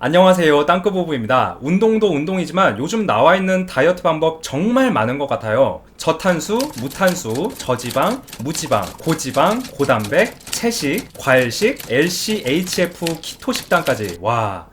안녕하세요, 땅끄부부입니다. 운동도 운동이지만 요즘 나와있는 다이어트 방법 정말 많은 것 같아요. 저탄수, 무탄수, 저지방, 무지방, 고지방, 고단백, 채식, 과일식, LCHF 키토 식단까지. 와.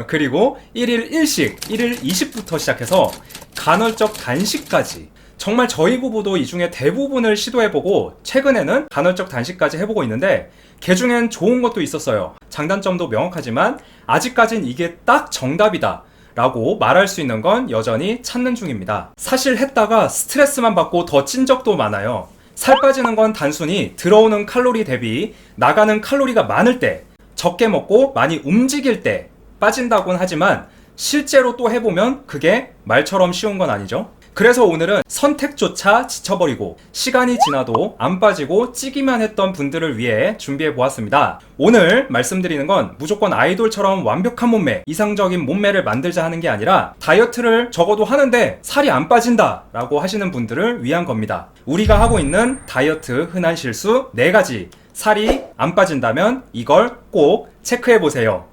그리고 1일 1식, 1일 2식부터 시작해서 간헐적 단식까지. 정말 저희 부부도 이 중에 대부분을 시도해보고 최근에는 간헐적 단식까지 해보고 있는데 그 중엔 좋은 것도 있었어요. 장단점도 명확하지만 아직까진 이게 딱 정답이다 라고 말할 수 있는 건 여전히 찾는 중입니다. 사실 했다가 스트레스만 받고 더 찐 적도 많아요. 살 빠지는 건 단순히 들어오는 칼로리 대비 나가는 칼로리가 많을 때, 적게 먹고 많이 움직일 때 빠진다곤 하지만 실제로 또 해보면 그게 말처럼 쉬운 건 아니죠. 그래서 오늘은 선택조차 지쳐버리고 시간이 지나도 안 빠지고 찌기만 했던 분들을 위해 준비해 보았습니다. 오늘 말씀드리는 건 무조건 아이돌처럼 완벽한 몸매, 이상적인 몸매를 만들자 하는 게 아니라 다이어트를 적어도 하는데 살이 안 빠진다 라고 하시는 분들을 위한 겁니다. 우리가 하고 있는 다이어트 흔한 실수 4가지, 살이 안 빠진다면 이걸 꼭 체크해 보세요.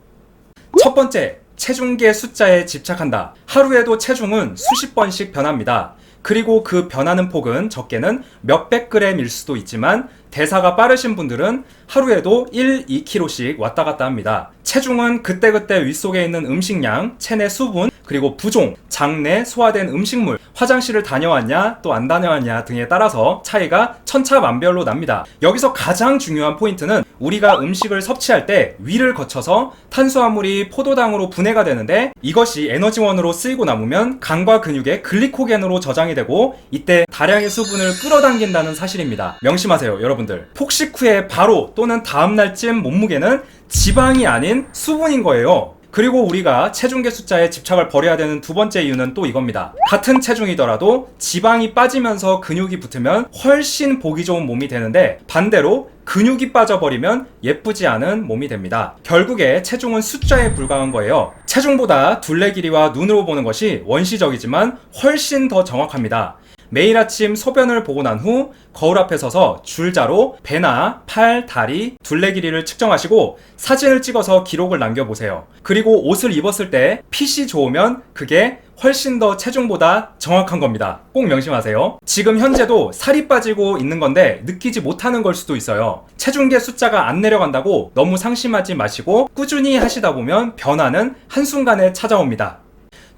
첫 번째, 체중계 숫자에 집착한다. 하루에도 체중은 수십 번씩 변합니다. 그리고 그 변하는 폭은 적게는 몇백 그램일 수도 있지만 대사가 빠르신 분들은 하루에도 1, 2kg씩 왔다 갔다 합니다. 체중은 그때그때 윗속에 있는 음식량, 체내 수분, 그리고 부종, 장내 소화된 음식물, 화장실을 다녀왔냐 또 안 다녀왔냐 등에 따라서 차이가 천차만별로 납니다. 여기서 가장 중요한 포인트는 우리가 음식을 섭취할 때 위를 거쳐서 탄수화물이 포도당으로 분해가 되는데 이것이 에너지원으로 쓰이고 남으면 간과 근육의 글리코겐으로 저장이 되고 이때 다량의 수분을 끌어당긴다는 사실입니다. 명심하세요, 여러분들. 폭식 후에 바로 또는 다음날쯤 몸무게는 지방이 아닌 수분인 거예요. 그리고 우리가 체중계 숫자에 집착을 버려야 되는 두 번째 이유는 또 이겁니다. 같은 체중이더라도 지방이 빠지면서 근육이 붙으면 훨씬 보기 좋은 몸이 되는데 반대로 근육이 빠져버리면 예쁘지 않은 몸이 됩니다. 결국에 체중은 숫자에 불과한 거예요. 체중보다 둘레 길이와 눈으로 보는 것이 원시적이지만 훨씬 더 정확합니다. 매일 아침 소변을 보고 난 후 거울 앞에 서서 줄자로 배나 팔, 다리, 둘레 길이를 측정하시고 사진을 찍어서 기록을 남겨보세요. 그리고 옷을 입었을 때 핏이 좋으면 그게 훨씬 더 체중보다 정확한 겁니다. 꼭 명심하세요. 지금 현재도 살이 빠지고 있는 건데 느끼지 못하는 걸 수도 있어요. 체중계 숫자가 안 내려간다고 너무 상심하지 마시고 꾸준히 하시다 보면 변화는 한순간에 찾아옵니다.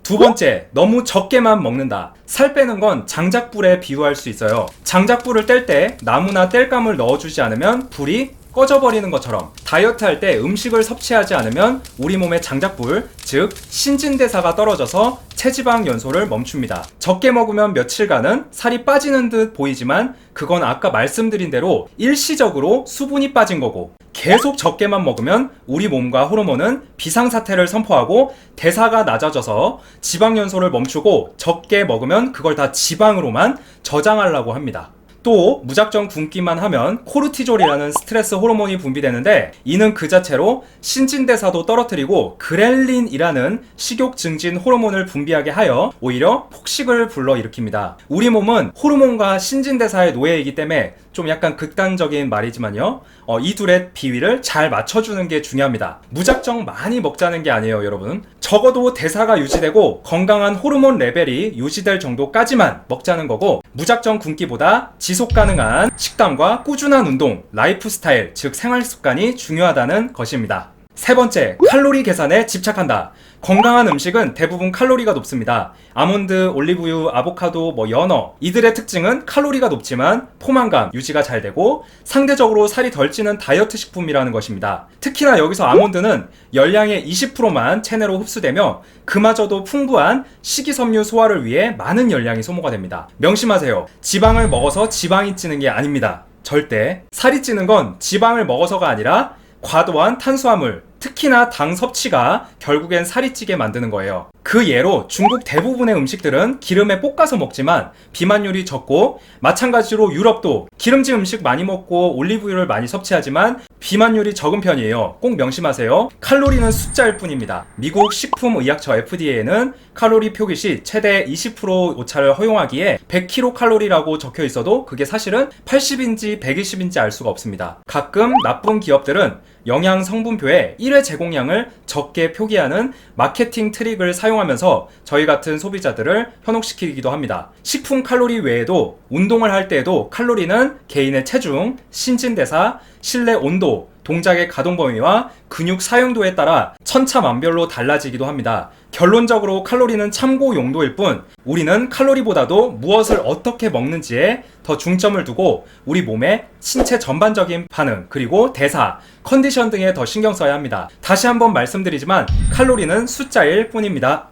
두 번째, 너무 적게만 먹는다. 살 빼는 건 장작불에 비유할 수 있어요. 장작불을 뗄 때 나무나 땔감을 넣어주지 않으면 불이 꺼져버리는 것처럼 다이어트 할 때 음식을 섭취하지 않으면 우리 몸의 장작불, 즉 신진대사가 떨어져서 체지방 연소를 멈춥니다. 적게 먹으면 며칠간은 살이 빠지는 듯 보이지만 그건 아까 말씀드린 대로 일시적으로 수분이 빠진 거고 계속 적게만 먹으면 우리 몸과 호르몬은 비상사태를 선포하고 대사가 낮아져서 지방 연소를 멈추고 적게 먹으면 그걸 다 지방으로만 저장하려고 합니다. 또 무작정 굶기만 하면 코르티졸이라는 스트레스 호르몬이 분비되는데 이는 그 자체로 신진대사도 떨어뜨리고 그렐린이라는 식욕 증진 호르몬을 분비하게 하여 오히려 폭식을 불러일으킵니다. 우리 몸은 호르몬과 신진대사의 노예이기 때문에 좀 약간 극단적인 말이지만요, 이 둘의 비위를 잘 맞춰주는 게 중요합니다. 무작정 많이 먹자는 게 아니에요, 여러분. 적어도 대사가 유지되고 건강한 호르몬 레벨이 유지될 정도까지만 먹자는 거고 무작정 굶기보다 지속 가능한 식단과 꾸준한 운동, 라이프 스타일, 즉 생활 습관이 중요하다는 것입니다. 세 번째, 칼로리 계산에 집착한다. 건강한 음식은 대부분 칼로리가 높습니다. 아몬드, 올리브유, 아보카도, 연어, 이들의 특징은 칼로리가 높지만 포만감 유지가 잘 되고 상대적으로 살이 덜 찌는 다이어트 식품이라는 것입니다. 특히나 여기서 아몬드는 열량의 20%만 체내로 흡수되며 그마저도 풍부한 식이섬유 소화를 위해 많은 열량이 소모가 됩니다. 명심하세요. 지방을 먹어서 지방이 찌는 게 아닙니다. 절대. 살이 찌는 건 지방을 먹어서가 아니라 과도한 탄수화물, 특히나 당 섭취가 결국엔 살이 찌게 만드는 거예요. 그 예로 중국 대부분의 음식들은 기름에 볶아서 먹지만 비만율이 적고 마찬가지로 유럽도 기름진 음식 많이 먹고 올리브유를 많이 섭취하지만 비만율이 적은 편이에요. 꼭 명심하세요. 칼로리는 숫자일 뿐입니다. 미국 식품의약처 FDA에는 칼로리 표기 시 최대 20% 오차를 허용하기에 100kcal라고 적혀 있어도 그게 사실은 80인지 120인지 알 수가 없습니다. 가끔 나쁜 기업들은 영양 성분표에 1 1회 제공량을 적게 표기하는 마케팅 트릭을 사용하면서 저희 같은 소비자들을 현혹시키기도 합니다. 식품 칼로리 외에도 운동을 할 때에도 칼로리는 개인의 체중, 신진대사, 실내 온도, 동작의 가동 범위와 근육 사용도에 따라 천차만별로 달라지기도 합니다. 결론적으로 칼로리는 참고 용도일 뿐 우리는 칼로리보다도 무엇을 어떻게 먹는지에 더 중점을 두고 우리 몸의 신체 전반적인 반응, 그리고 대사, 컨디션 등에 더 신경 써야 합니다. 다시 한번 말씀드리지만 칼로리는 숫자일 뿐입니다.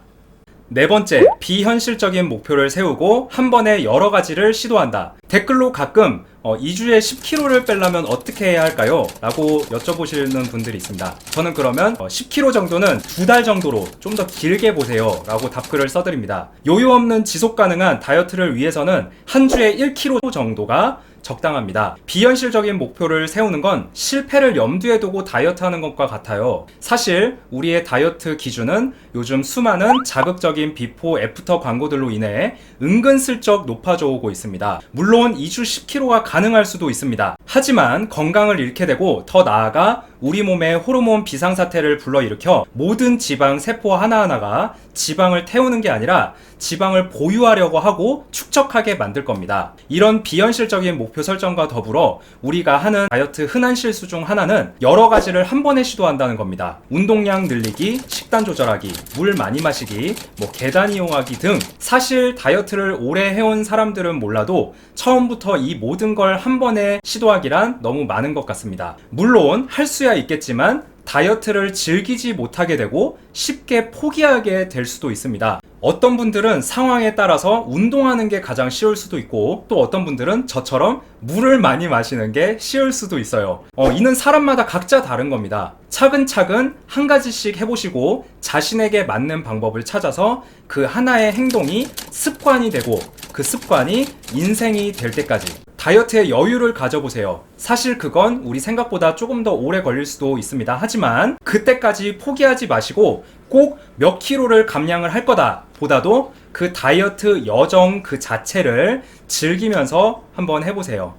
네 번째, 비현실적인 목표를 세우고 한 번에 여러 가지를 시도한다. 댓글로 가끔 2주에 10kg를 빼려면 어떻게 해야 할까요? 라고 여쭤보시는 분들이 있습니다. 저는 그러면 10kg 정도는 2달 정도로 좀 더 길게 보세요 라고 답글을 써드립니다. 여유 없는 지속 가능한 다이어트를 위해서는 한 주에 1kg 정도가 적당합니다. 비현실적인 목표를 세우는 건 실패를 염두에 두고 다이어트 하는 것과 같아요. 사실 우리의 다이어트 기준은 요즘 수많은 자극적인 비포 애프터 광고들로 인해 은근슬쩍 높아져 오고 있습니다. 물론 2주 10kg가 가능할 수도 있습니다. 하지만 건강을 잃게 되고 더 나아가 우리 몸의 호르몬 비상사태를 불러일으켜 모든 지방 세포 하나하나가 지방을 태우는 게 아니라 지방을 보유하려고 하고 축적하게 만들 겁니다. 이런 비현실적인 목표 설정과 더불어 우리가 하는 다이어트 흔한 실수 중 하나는 여러 가지를 한 번에 시도한다는 겁니다. 운동량 늘리기, 식단 조절하기, 물 많이 마시기, 계단 이용하기 등 사실 다이어트를 오래 해온 사람들은 몰라도 처음부터 이 모든 걸 한 번에 시도하기란 너무 많은 것 같습니다. 물론 할 수야 있겠지만 다이어트를 즐기지 못하게 되고 쉽게 포기하게 될 수도 있습니다. 어떤 분들은 상황에 따라서 운동하는 게 가장 쉬울 수도 있고 또 어떤 분들은 저처럼 물을 많이 마시는 게 쉬울 수도 있어요. 이는 사람마다 각자 다른 겁니다. 차근차근 한 가지씩 해보시고 자신에게 맞는 방법을 찾아서 그 하나의 행동이 습관이 되고 그 습관이 인생이 될 때까지 다이어트에 여유를 가져보세요. 사실 그건 우리 생각보다 조금 더 오래 걸릴 수도 있습니다. 하지만 그때까지 포기하지 마시고 꼭 몇 킬로를 감량을 할 거다 보다도 그 다이어트 여정 그 자체를 즐기면서 한번 해보세요.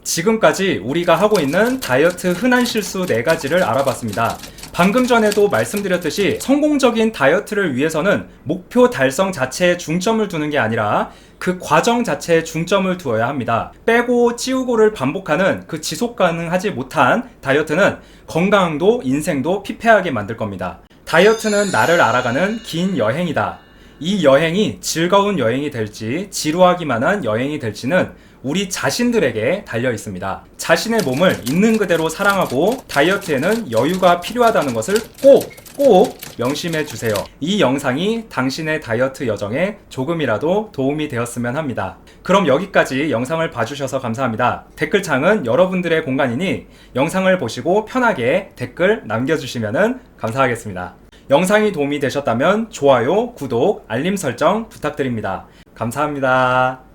지금까지 우리가 하고 있는 다이어트 흔한 실수 4가지를 알아봤습니다. 방금 전에도 말씀드렸듯이 성공적인 다이어트를 위해서는 목표 달성 자체에 중점을 두는 게 아니라 그 과정 자체에 중점을 두어야 합니다. 빼고 찌우고를 반복하는 그 지속 가능하지 못한 다이어트는 건강도 인생도 피폐하게 만들 겁니다. 다이어트는 나를 알아가는 긴 여행이다. 이 여행이 즐거운 여행이 될지 지루하기만 한 여행이 될지는 우리 자신들에게 달려 있습니다. 자신의 몸을 있는 그대로 사랑하고 다이어트에는 여유가 필요하다는 것을 꼭 명심해 주세요. 이 영상이 당신의 다이어트 여정에 조금이라도 도움이 되었으면 합니다. 그럼 여기까지 영상을 봐주셔서 감사합니다. 댓글창은 여러분들의 공간이니 영상을 보시고 편하게 댓글 남겨주시면 감사하겠습니다. 영상이 도움이 되셨다면 좋아요, 구독, 알림 설정 부탁드립니다. 감사합니다.